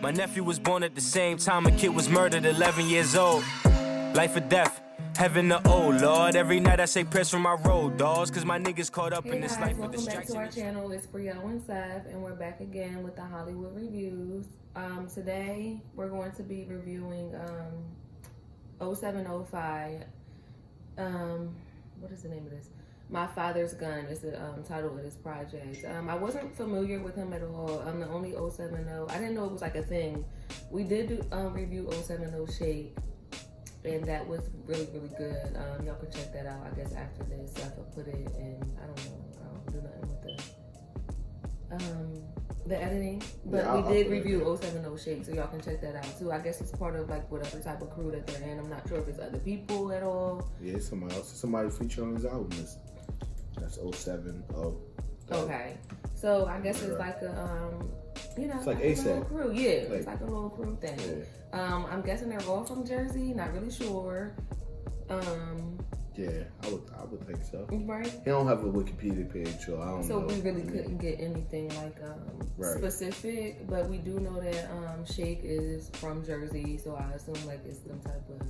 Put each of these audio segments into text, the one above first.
My nephew was born at the same time a kid was murdered, 11 years old. Life or death, heaven or oh Lord. Every night I say prayers for my road dogs, cause my niggas caught up in this life with distractions. Welcome back to our channel. It's Brielle and Seth, and we're back again with the Hollywood reviews. Today we're going to be reviewing 0705. What is the name of this? My Father's Gun is the title of this project. I wasn't familiar with him at all. The only 070, I didn't know it was like a thing. We did do review 070 Shake, and that was really, really good. Y'all can check that out, I guess, after this. Seth will put it in, I don't know, I don't do nothing with the editing. But yeah, we did review 070 Shake, so y'all can check that out too. I guess it's part of like whatever type of crew that they're in. I'm not sure if it's other people at all. Yeah, it's somebody else. Somebody featured on his album list. That's 070. Okay. So I guess it's like a it's like a little crew. Yeah, it's like a little crew thing. Yeah. I'm guessing they're all from Jersey, not really sure. Yeah, I would think so. Right. He don't have a Wikipedia page, so I don't know. So we really couldn't get anything like specific, but we do know that Shake is from Jersey, so I assume like it's some type of.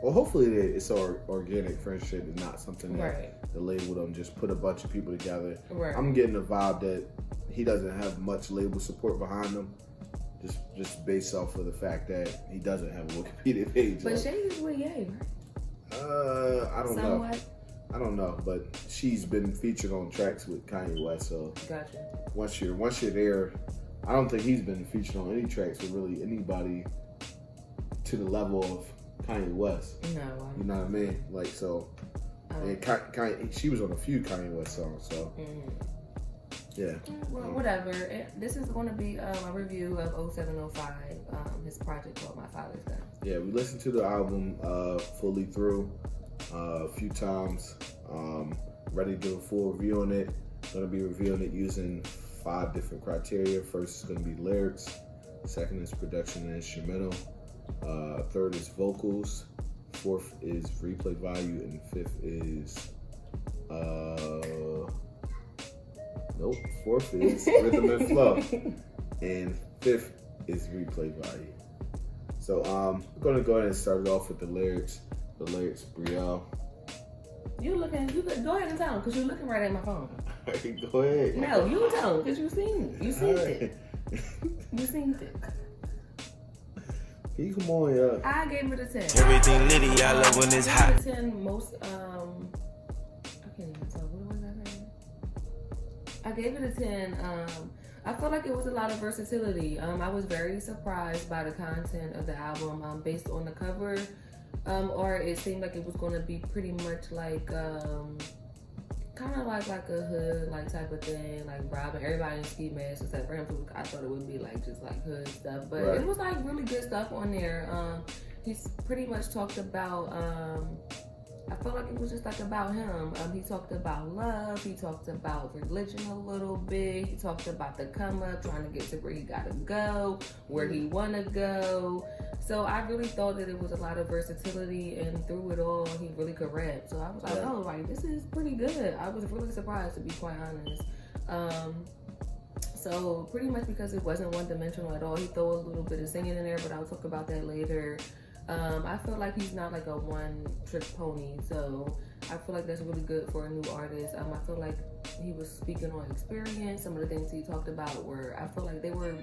Well, hopefully it's organic friendship and not something that the label them just put a bunch of people together. Right. I'm getting the vibe that he doesn't have much label support behind him, just based off of the fact that he doesn't have a Wikipedia page. But Shay is with Ye, right? I don't know. I don't know, but she's been featured on tracks with Kanye West. So gotcha. Once you're there, I don't think he's been featured on any tracks with really anybody to the level of Kanye West. No. You know what I mean? Like, so, and Kanye, she was on a few Kanye West songs, so, yeah. Well, whatever. This is going to be a review of 0705, his project called My Father's Gun. Yeah, we listened to the album fully through a few times. Ready to do a full review on it. Going to be reviewing it using 5 different criteria. First is going to be lyrics. Second is production and instrumental. Third is vocals, fourth is replay value, and fifth is fourth is rhythm and flow, and fifth is replay value. So I'm gonna go ahead and start it off with the lyrics. The lyrics, Brielle. You go ahead and tell him, because you're looking right at my phone. Go ahead. No, you tell him, because you seen it. You seen it. Can you come on, yeah? I gave it a 10. Everything litty, I love when it's hot. I gave it a 10 most, I can't even tell. What was I saying? I gave it a 10. I felt like it was a lot of versatility. I was very surprised by the content of the album based on the cover. Or it seemed like it was going to be pretty much like, kind of like a hood like type of thing, like robbing everybody in ski masks except for him. I thought it would be like just like hood stuff, but it was like really good stuff on there. He's pretty much talked about. I felt like it was just like about him. He talked about love. He talked about religion a little bit. He talked about the come up, trying to get to where he gotta go, where he wanna go. So I really thought that it was a lot of versatility, and through it all, he really could rap. So I was like, oh, like this is pretty good. I was really surprised, to be quite honest. So pretty much because it wasn't one-dimensional at all. He threw a little bit of singing in there, but I'll talk about that later. I feel like he's not like a one-trick pony, so I feel like that's really good for a new artist. I feel like he was speaking on experience. Some of the things he talked about I feel like they were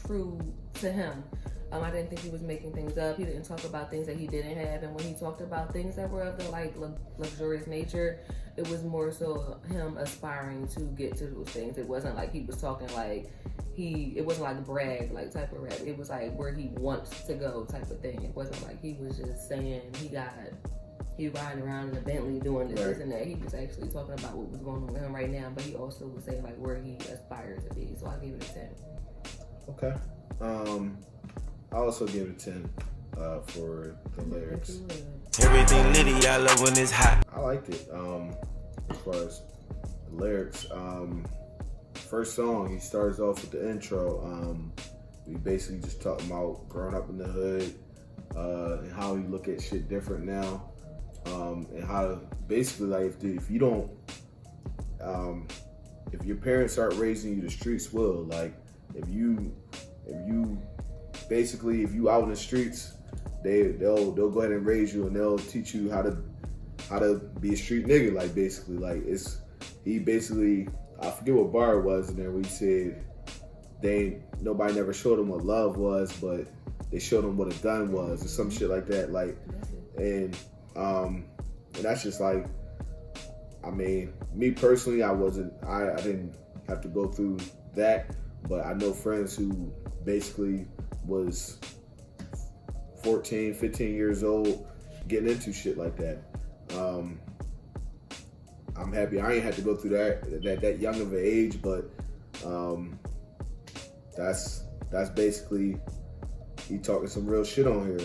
true to him. I didn't think he was making things up. He didn't talk about things that he didn't have, and when he talked about things that were of the like luxurious nature, it was more so him aspiring to get to those things. It wasn't like he was talking like it wasn't like brag like type of rap. It was like where he wants to go type of thing. It wasn't like he was just saying he riding around in a Bentley doing this and that. He was actually talking about what was going on with him right now, but he also was saying like where he aspired to be. So I gave it a 10. Okay. I also gave it a 10 for the lyrics. Everything litty, I love when it's hot. I liked it. As far as the lyrics, first song, he starts off with the intro. We basically just talking about growing up in the hood, and how you look at shit different now, and how basically like if you don't, if your parents aren't raising you, the streets will. Like if if you out in the streets, they'll go ahead and raise you and they'll teach you how to be a street nigga. Like basically, like he basically, I forget what bar it was in there where he said nobody never showed him what love was, but they showed him what a gun was or some shit like that. Like, and that's just like, I mean, me personally, I didn't have to go through that, but I know friends who basically was 14, 15 years old getting into shit like that. I'm happy I ain't had to go through that young of an age, but that's basically, he talking some real shit on here.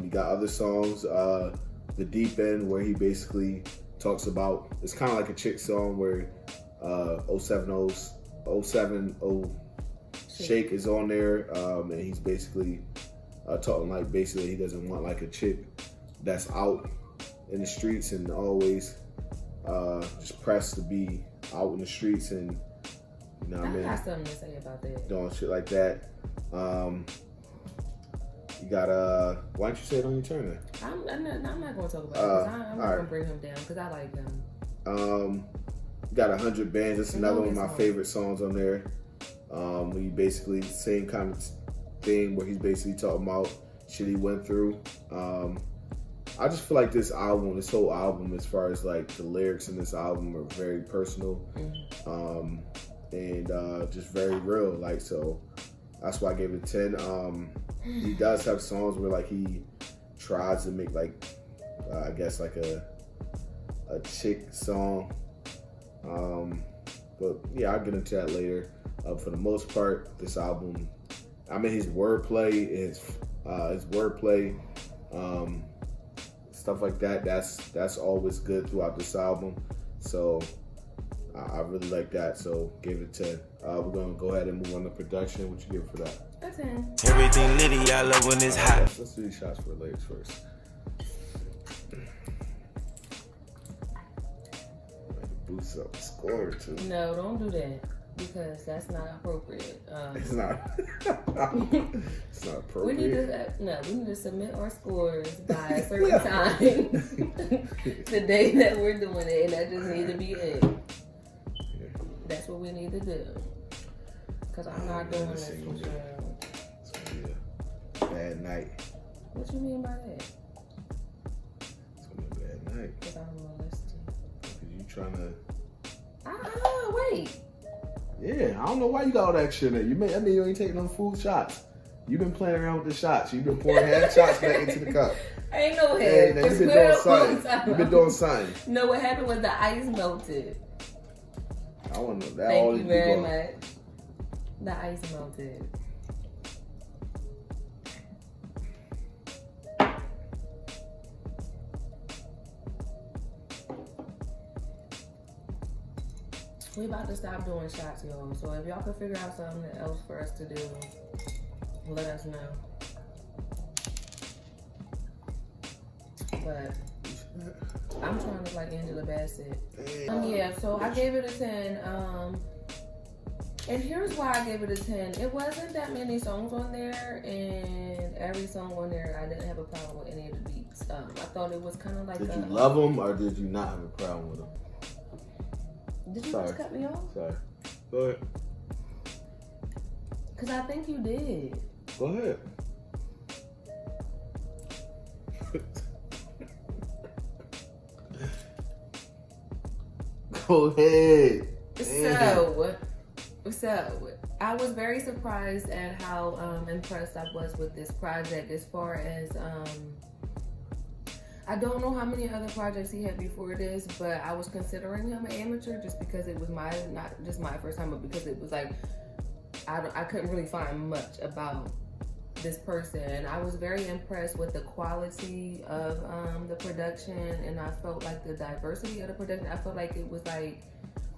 He got other songs, The Deep End, where he basically talks about, it's kind of like a chick song where 070 Shake is on there, and he's basically talking like basically he doesn't want like a chick that's out in the streets and always just pressed to be out in the streets, and you know what I mean? I got something to say about that. Doing shit like that. You got why don't you say it on your turn then? I'm not going to talk about it because I'm not going to bring him down because I like him. You got 100 Bands. That's another one of my favorite songs on there. We basically same kind of thing where he's basically talking about shit he went through. I just feel like this whole album, as far as like the lyrics in this album, are very personal, and just very real. Like, so that's why I gave it 10. He does have songs where like he tries to make like I guess like a chick song, but yeah, I'll get into that later. For the most part, this album, I mean, his wordplay, stuff like that. That's always good throughout this album. So I really like that. So gave it 10. We're gonna go ahead and move on to production. What you give for that? A 10. Everything litty, I love when it's hot. Let's do these shots for the ladies first. Boost up the score too. No, don't do that because that's not appropriate. It's not. It's not appropriate. We need to submit our scores by a certain time. The day that we're doing it, and that just needs to be it. Yeah. That's what we need to do. Cause I'm not doing this for sure. It's gonna be a bad night. What you mean by that? It's gonna be a bad night. Cause I'm molested. Cause you trying to. Wait. Yeah, I don't know why you got all that shit in there. I mean, you ain't taking no food shots. You've been playing around with the shots. You've been pouring half shots back into the cup. Ain't no half. Hey, you've been doing something. You've been doing something. No, what happened was the ice melted. I want to know that. Thank you very much. The ice melted. We about to stop doing shots, y'all. So if y'all can figure out something else for us to do, let us know. But I'm trying to like Angela Bassett. Yeah, so I gave it a 10. And here's why I gave it a 10. It wasn't that many songs on there, and every song on there, I didn't have a problem with any of the beats. I thought it was kind of like Did you love them or did you not have a problem with them? Did you just cut me off? Sorry. Go ahead. Because I think you did. Go ahead. Go ahead. So I was very surprised at how impressed I was with this project. As far as I don't know how many other projects he had before this, but I was considering him an amateur just because it was not just my first time, but because it was like I couldn't really find much about this person. And I was very impressed with the quality of the production, and I felt like the diversity of the production. I felt like it was like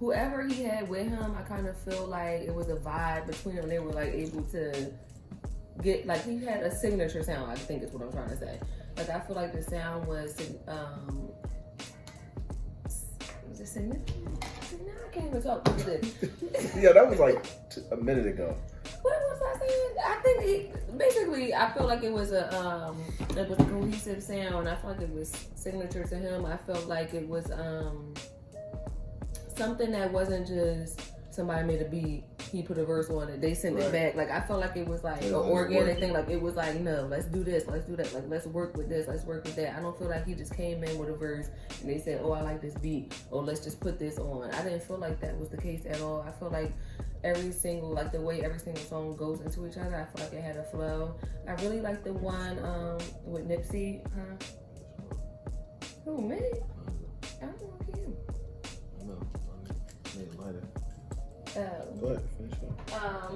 whoever he had with him, I kind of feel like it was a vibe between them. They were like able to get, like, he had a signature sound, I think is what I'm trying to say. Like, I feel like the sound was it significant? I can't even talk to this. Yeah, that was like a minute ago. What was I I think basically I feel like it was a cohesive sound. I felt like it was signature to him. I felt like it was something that wasn't just somebody made a beat, he put a verse on it, they sent it back. Like I felt like it was like an organic thing. Like it was like, no, let's do this, let's do that. Like let's work with this, let's work with that. I don't feel like he just came in with a verse and they said, oh, I like this beat, or let's just put this on. I didn't feel like that was the case at all. I feel like every single, like the way every single song goes into each other, I feel like it had a flow. I really like the one with Nipsey. Who, me? I don't know him. I know. I made it lighter. Go ahead, finish up.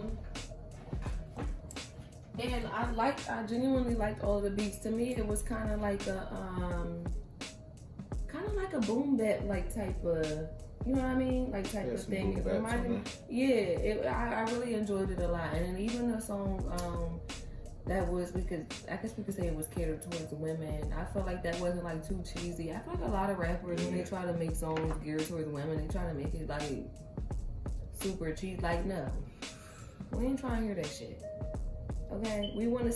And I genuinely liked all the beats. To me, it was kind of like a boom bap like type of, you know what I mean, like type of thing. It reminded me, I really enjoyed it a lot. And then even the song that was, I guess we could say it was catered towards women. I felt like that wasn't like too cheesy. I feel like a lot of rappers when they try to make songs geared towards women, they try to make it like super cheap. Like, no, we ain't trying to hear that shit. Okay, we want you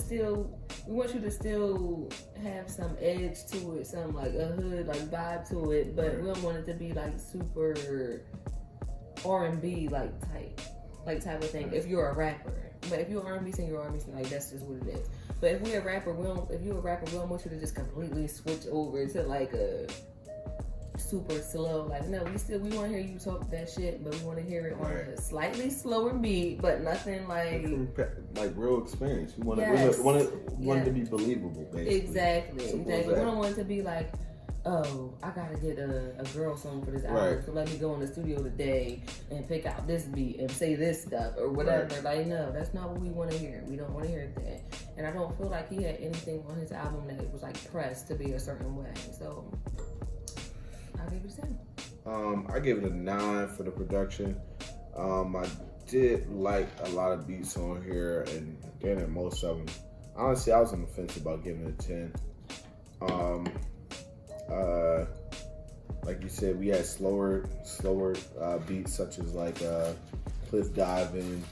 to still have some edge to it, some like a hood like vibe to it, but we don't want it to be like super R&B like type of thing. If you're a rapper, but if you're an R&B singer, you're an R&B singer. Like that's just what it is. But if you're a rapper, we don't want you to just completely switch over to like a super slow. Like, no, we want to hear you talk that shit, but we want to hear it on a slightly slower beat, but nothing like real experience. We want it to be believable, basically. Exactly. We don't want it to be like, oh, I gotta get a girl song for this album, so let me go in the studio today and pick out this beat and say this stuff or whatever. Like, no, that's not what we want to hear. We don't want to hear that. And I don't feel like he had anything on his album that was like pressed to be a certain way. So I gave it a 10. I gave it a 9 for the production. I did like a lot of beats on here, and again, most of them. Honestly, I was on the fence about giving it a 10. Like you said, we had slower beats such as like Cliff Diving.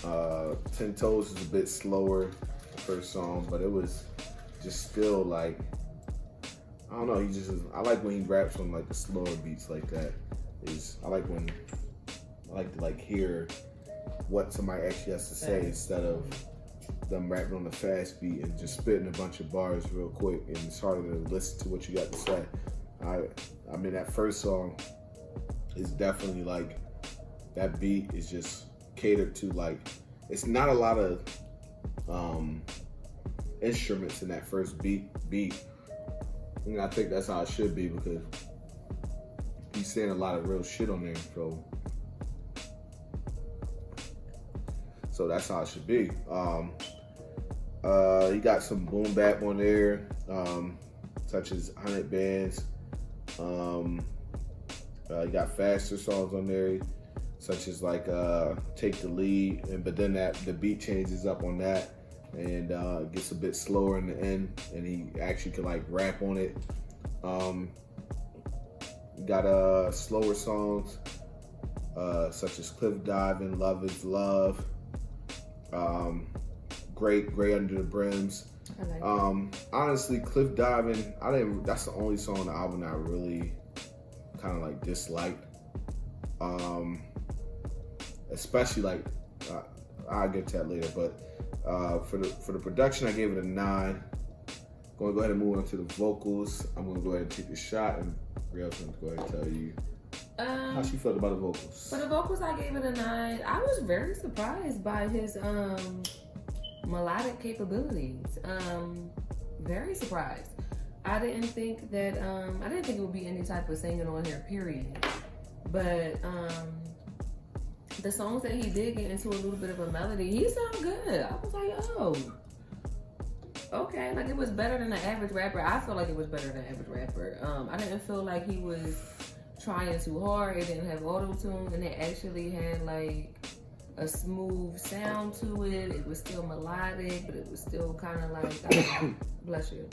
10 Toes is a bit slower, the first song, but it was just still like, I don't know. I like when he raps on like the slower beats like that. I like to like hear what somebody actually has to say instead of them rapping on the fast beat and just spitting a bunch of bars real quick, and it's harder to listen to what you got to say. I mean, that first song is definitely like, that beat is just catered to like, it's not a lot of instruments in that first beat. And I think that's how it should be, because he's saying a lot of real shit on there, so that's how it should be. You got some boom bap on there, such as 100 Bands. You got faster songs on there, such as like Take the Lead, but then the beat changes up on that and gets a bit slower in the end, and he actually can like rap on it. You got slower songs such as Cliff Diving, Love Is Love, Great Under the Brims. I like honestly, Cliff Diving, that's the only song on the album that I really kind of like disliked. Especially like, I'll get to that later, but for the production, I gave it a 9. Going to go ahead and move on to the vocals. I'm going to go ahead and take a shot, and Brielle's going to go ahead and tell you how she felt about the vocals. For the vocals, I gave it a 9. I was very surprised by his melodic capabilities. Very surprised. I didn't think it would be any type of singing on here, period. But the songs that he did get into a little bit of a melody, he sounded good. I was like, oh, okay. Like, it was better than an average rapper. I feel like it was better than an average rapper. I didn't feel like he was trying too hard. It didn't have auto-tune, and it actually had like a smooth sound to it. It was still melodic, but it was still kind of like, bless you.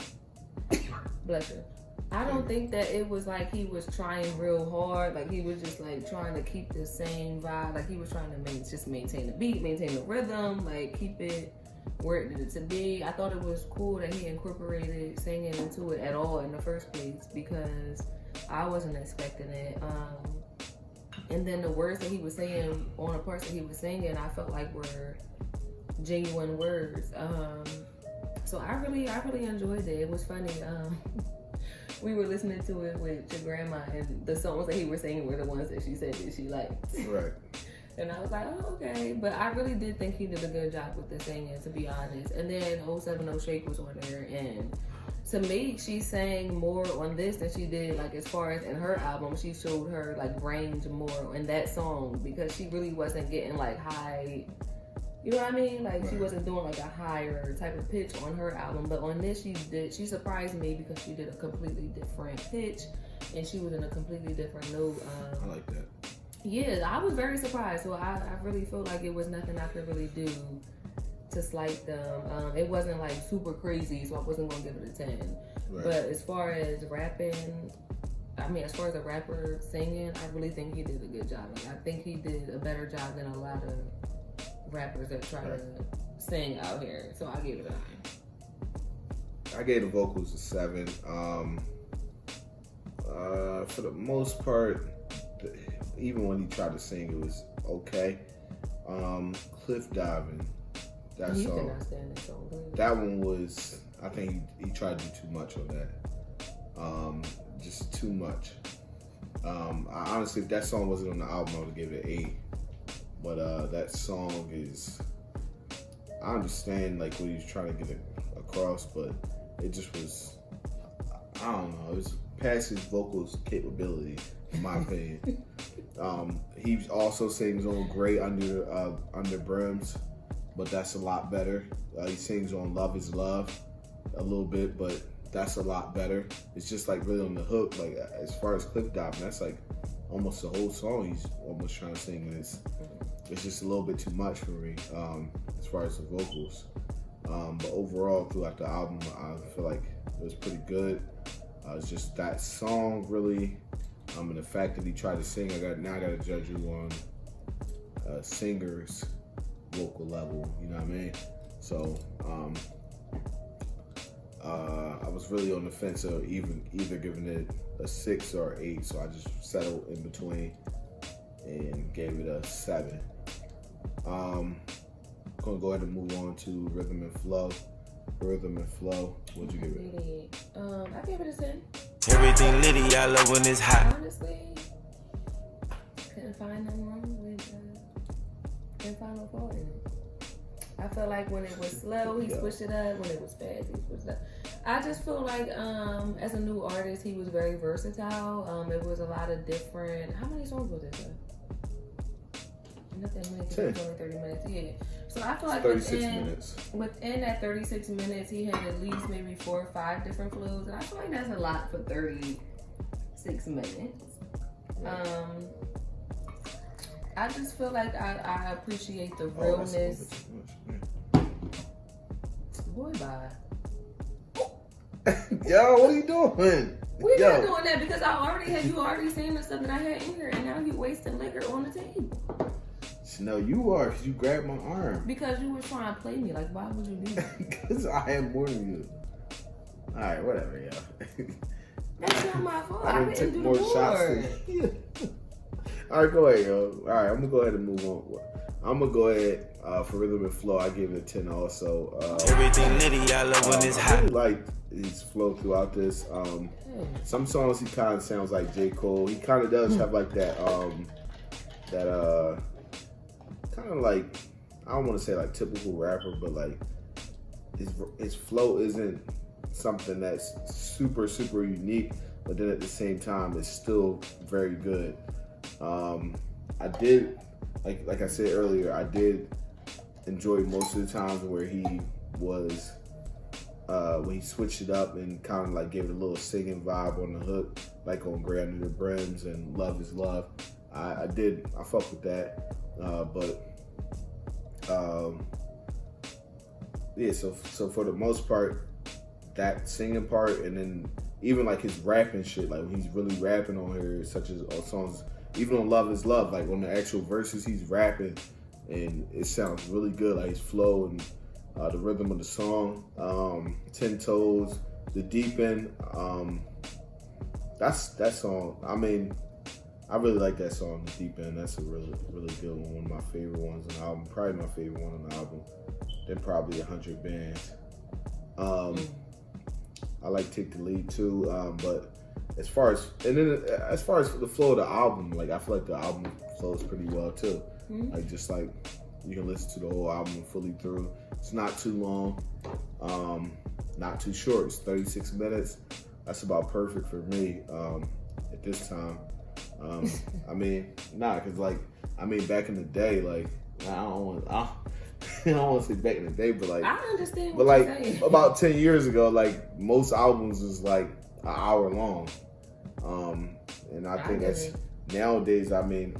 I don't think that it was like he was trying real hard. Like he was just like trying to keep the same vibe. Like he was trying to just maintain the beat, maintain the rhythm, like keep it where it needed to be. I thought it was cool that he incorporated singing into it at all in the first place because I wasn't expecting it. And then the words that he was saying on the parts that he was singing, I felt like were genuine words. So I really enjoyed it. It was funny. We were listening to it with your grandma, and the songs that he was singing were the ones that she said that she liked. Right. And I was like, oh, okay. But I really did think he did a good job with the singing, to be honest. And then 070 Shake was on there, and to me, she sang more on this than she did, like, as far as in her album. She showed her, like, range more in that song because she really wasn't getting, like, high. You know what I mean? Like, right. She wasn't doing, like, a higher type of pitch on her album. But on this, she surprised me because she did a completely different pitch, and she was in a completely different note. I like that. Yeah, I was very surprised. So I really feel like it was nothing I could really do to slight them. It wasn't, like, super crazy, so I wasn't going to give it a 10. Right. But as far as rapping, as far as a rapper singing, I really think he did a good job. Like, I think he did a better job than a lot of rappers that try to sing out here. So I gave it a 9. I gave the vocals a 7. For the most part, even when he tried to sing, it was okay. Cliff Diving, that song. That one was, I think he tried to do too much on that. Just too much. Honestly, if that song wasn't on the album, I would give it 8. But that song is, I understand like what he was trying to get across, but it just was, I don't know, it was past his vocals capability, in my opinion. He also sings on Great under Brims, but that's a lot better. He sings on Love Is Love a little bit, but that's a lot better. It's just like really on the hook. Like as far as Cliff Diving, that's like almost the whole song he's almost trying to sing, and it's just a little bit too much for me as far as the vocals. But overall, throughout the album, I feel like it was pretty good. It's just that song really, and the fact that he tried to sing, I got to judge you on a singer's vocal level. You know what I mean? So I was really on the fence of either giving it a 6 or 8. So I just settled in between and gave it a 7. I'm gonna go ahead and move on to Rhythm and Flow. What'd you give it? I gave it a 10. Everything litty, I love when it's hot. Honestly, couldn't find nothing wrong with couldn't find no fault in it. I felt like when it was slow, he switched it up. When it was fast, he switched it up. I just feel like as a new artist, he was very versatile. It was a lot of different. How many songs was it? Nothing many, because it was only 30 minutes. Yeah. So I feel like 36 minutes. Within that 36 minutes, he had at least maybe 4 or 5 different flows, and I feel like that's a lot for 36 minutes. I just feel like I appreciate the realness. Boy, bye. Yo, what are you doing? We're not doing that because you already seen the stuff that I had in here, and now you wasting liquor on the table. No, you are, because you grabbed my arm. Because you were trying to play me. Like, why would you do that? Because I am more than you. Alright, whatever, yo. That's not my fault. I didn't take more shots than you. Alright, go ahead, yo. Alright, I'm going to go ahead and move on. I'm going to go ahead for Rhythm and Flow. I gave it a 10 also. Everything litty, I love when it's hot. I really liked his flow throughout this. Some songs he kind of sounds like J. Cole. He kind of does have like that kind of like, I don't want to say like typical rapper, but like his flow isn't something that's super unique, but then at the same time it's still very good. I did, like I said earlier, I did enjoy most of the times where he was when he switched it up and kind of like gave it a little singing vibe on the hook, like on Great Under the Brims and Love Is Love. I fucked with that. So for the most part, that singing part and then even like his rapping shit, like when he's really rapping on here, such as songs, even on Love Is Love, like on the actual verses, he's rapping, and it sounds really good, like his flow and the rhythm of the song. 10 Toes, The Deep End, that song. I mean, I really like that song, The Deep End. That's a really, really good one of my favorite ones on the album. Probably my favorite one on the album. Then probably 100 Bands. I like Take the Lead too, but as far as the flow of the album, like I feel like the album flows pretty well too. Like just like you can listen to the whole album fully through. It's not too long, not too short. It's 36 minutes. That's about perfect for me at this time. I mean, cause like back in the day, like I don't want to say back in the day, but like I understand but what like you're saying. about 10 years ago, like most albums is like an hour long, and I think that's nowadays. I mean,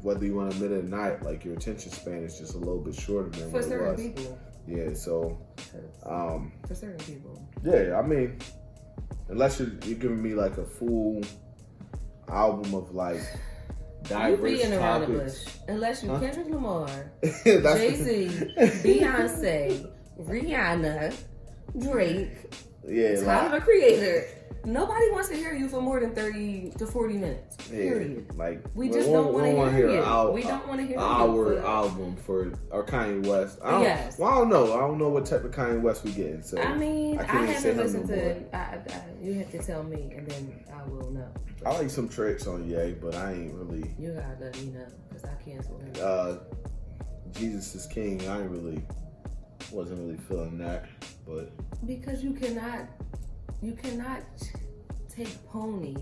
whether you want to admit it or not, like your attention span is just a little bit shorter than for what it certain was. people. Yeah, so For certain people. yeah, I mean, unless you're giving me like a full album of like diverse you being around the topics. bush. Unless you Kendrick Lamar, That's- Jay-Z, Beyonce, Rihanna, Drake, Yeah, Tyler the Creator. Nobody wants to hear you for more than 30 to 40 minutes. Period. Like We just don't want to hear you. We We don't want to hear our you. album or Kanye West. Yes. Well, I don't know. I don't know what type of Kanye West we getting. So I mean, I can't even say haven't him listened no to. You have to tell me, and then I will know. I like some tracks on Ye, but I ain't really. You gotta let me know because I cancel him. Jesus is King. Wasn't really feeling that, but Because you cannot take Pony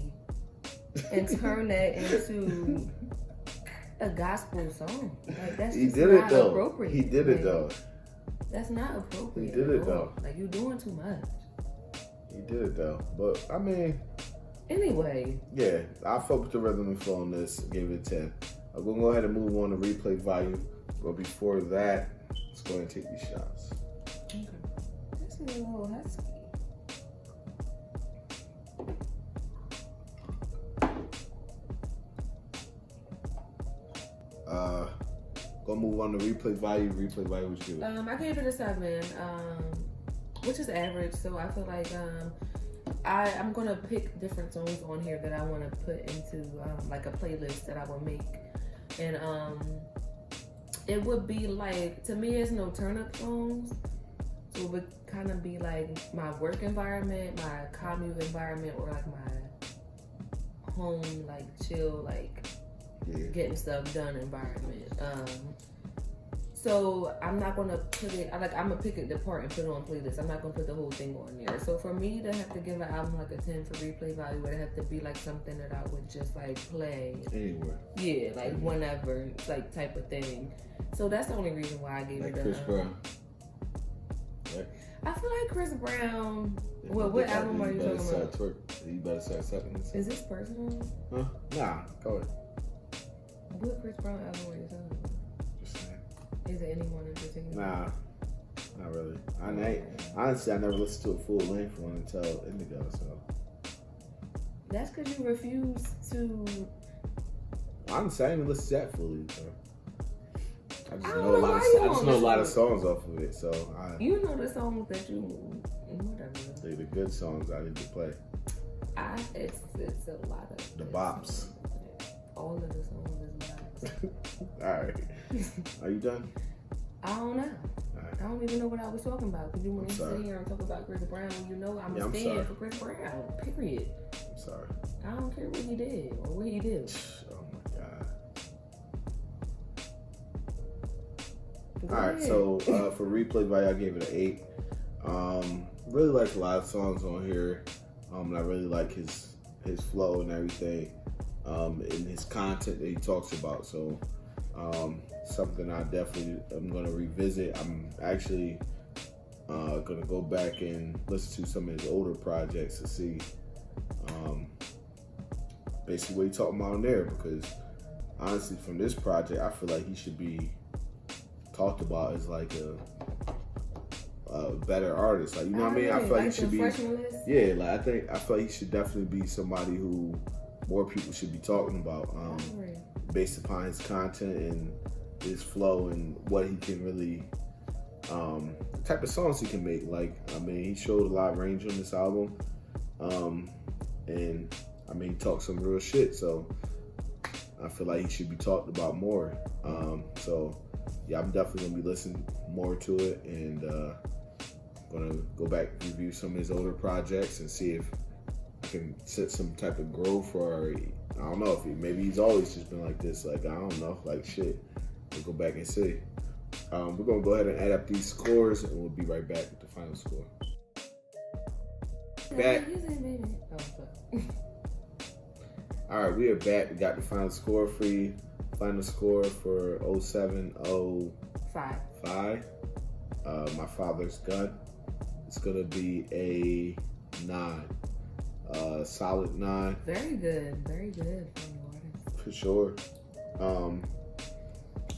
and turn that into a gospel song. Like that's he just did not it though. appropriate. He did it though. That's not appropriate. He did it at all. though. Like you're doing too much. He did it though. But I mean, Anyway, yeah, I fuck with the rhythm and flow on this. Gave it a 10. I'm gonna go ahead and move on to replay value. But before that, let's go ahead and take these shots. okay. This is a little husky. Gonna move on to replay value. Replay value, what you give it? I gave it a 7, which is average. So I feel like I'm gonna pick different songs on here that I want to put into like a playlist that I will make, and it would be like, to me, it's no turn up songs. So it would kind of be like my work environment, my commute environment, or like my home, like chill, like getting stuff done environment. So I'm not gonna put it. I'm gonna pick it apart and put it on playlist. I'm not gonna put the whole thing on there. So for me to have to give an album like a 10 for replay value, it would have to be like something that I would just like play Anywhere. Yeah, like whenever, like type of thing. So that's the only reason why I gave Like it Chris Brown. Right? I feel like Chris Brown. Well, what album are you talking about? You better start sucking this. Is this personal? Huh? Nah, go ahead. What Chris Brown album are you talking about? Just saying. Is it anyone in particular? Nah, not really. Honestly, I never listened to a full length one until Indigo, so. That's because you refuse to. Honestly, I didn't even listen to that fully, so. I just I know don't know why you I just won't know a lot of listen to songs off of it, so You know the songs that you. Whatever. they're the good songs I need to play. It's a lot of. The bops. All of the songs is bops. Alright. Are you done? I don't know. Alright. I don't even know what I was talking about. Because you want to sorry. sit here and talk about Chris Brown when you know I'm Yeah, I'm a stand sorry. for Chris Brown. Period. I'm sorry. I don't care what he did or what he did. Oh my god. Go Alright, ahead. so for replay value, I gave it an 8. Really like a lot of songs on here. And I really like his flow and everything, and his content that he talks about. So something I definitely am gonna revisit. I'm actually gonna go back and listen to some of his older projects to see basically what he talking about in there, because honestly, from this project, I feel like he should be talked about as like a better artist. Like, you know what I mean? I feel like he should be. Yeah, like I feel like he should definitely be somebody who more people should be talking about, based upon his content and his flow and what he can really, the type of songs he can make. Like, I mean, he showed a lot of range on this album, and I mean, he talked some real shit. So I feel like he should be talked about more. So yeah, I'm definitely gonna be listening more to it, and gonna go back and review some of his older projects and see if I can set some type of growth, or I don't know if maybe he's always just been like this. Like, I don't know, like shit. We'll go back and see. We're gonna go ahead and add up these scores, and we'll be right back with the final score. Back. All right, we are back. We got the final score for you. Final score for 0705. My Father's Gun. It's gonna be a 9. Solid 9. Very good from the artist. For sure.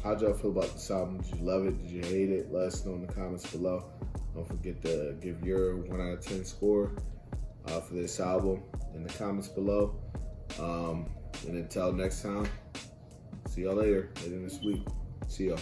How'd y'all feel about this album? Did you love it? Did you hate it? Let us know in the comments below. Don't forget to give your 1 out of 10 score for this album in the comments below. And until next time, see y'all later this week. See y'all.